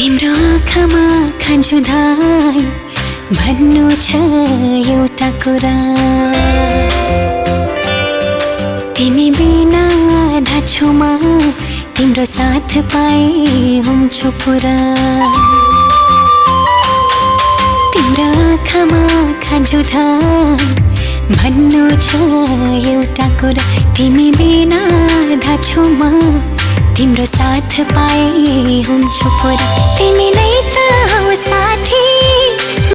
तिम्रो आँखामा खान्छु धाई भन्नु छ एउटा कुरा। तिमी बिना आधा छुमा तिम्रो साथ पाए हुन्छु पुरा। तिम्रो आँखामा खान्छु धाई भन्नु छ एउटा कुरा। तिमी बिना आधा छुमा तिम्रो साथ पाए हुन्छु पुरा। तिमी नै त हौ साथी